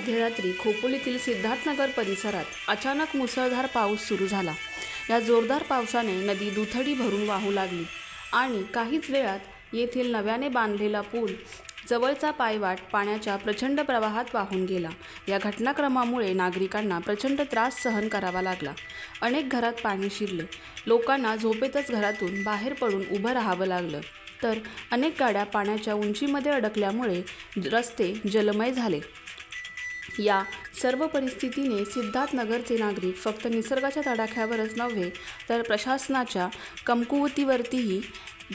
मध्यरात्री खोपोलीतील सिद्धार्थनगर परिसरात अचानक मुसळधार पाऊस सुरू झाला। या जोरदार पावसाने नदी दुथडी भरून वाहू लागली आणि काहीच वेळात येथील नव्याने बांधलेला पूल जवळचा पायवाट पाण्याच्या प्रचंड प्रवाहात वाहून गेला। या घटनाक्रमामुळे नागरिकांना प्रचंड त्रास सहन करावा लागला। अनेक घरात पाणी शिरले, लोकांना झोपेतच घरातून बाहेर पडून उभं राहावं लागलं, तर अनेक गाड्या पाण्याच्या उंचीमध्ये अडकल्यामुळे रस्ते जलमय झाले। या सर्व परिस्थितीने सिद्धार्थनगरचे नागरिक फक्त निसर्गाच्या तडाख्यावरच नव्हे तर प्रशासनाच्या कमकुवतीवरतीही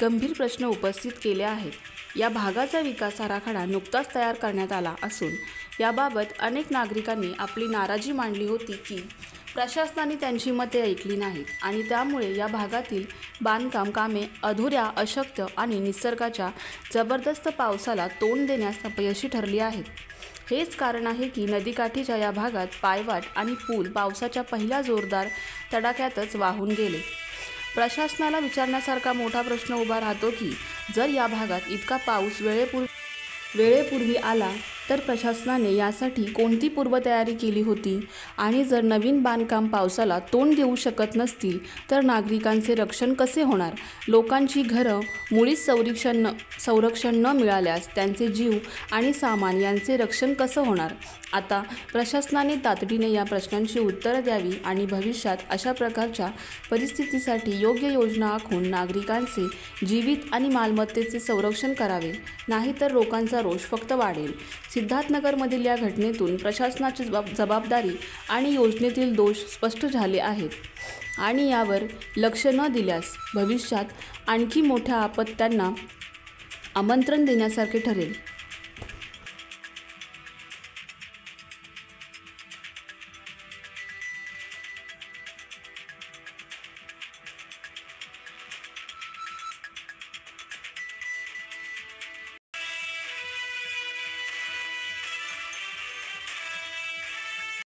गंभीर प्रश्न उपस्थित केले आहेत। या भागाचा विकास आराखडा नुकताच तयार करण्यात आला असून याबाबत अनेक नागरिकांनी आपली नाराजी मांडली होती की प्रशासनाने त्यांची मते ऐकली नाहीत आणि त्यामुळे या भागातील बांधकाम कामे अधुऱ्या, अशक्य आणि निसर्गाच्या जबरदस्त पावसाला तोंड देण्यास अपयशी ठरली आहेत। हेच कारण आहे की नदीकाठीच्या या भागात पायवाट आणि पूल पावसाच्या पहिल्या जोरदार तडाख्यातच वाहून गेले। प्रशासनाला विचारण्यासारखा मोठा प्रश्न उभा राहतो की जर या भागात इतका पाऊस वेळेपूर्वी आला तर प्रशासनाने यासाठी कोणती पूर्वतयारी केली होती आणि जर नवीन बांधकाम पावसाला तोंड देऊ शकत नसतील तर नागरिकांचे रक्षण कसे होणार? लोकांची घरं मुळीच संरक्षण न मिळाल्यास त्यांचे जीव आणि सामान यांचे रक्षण कसं होणार? आता प्रशासनाने तातडीने या प्रश्नांची उत्तरं द्यावी आणि भविष्यात अशा प्रकारच्या परिस्थितीसाठी योग्य योजना आखून नागरिकांचे जीवित आणि मालमत्तेचे संरक्षण करावे, नाहीतर लोकांचा रोष फक्त वाढेल। सिद्धार्थनगरमधील या घटनेतून प्रशासनाची जबाबदारी आणि योजनेतील दोष स्पष्ट झाले आहेत आणि यावर लक्ष न दिल्यास भविष्यात आणखी मोठ्या आपत्त्यांना आमंत्रण देण्यासारखे ठरेल।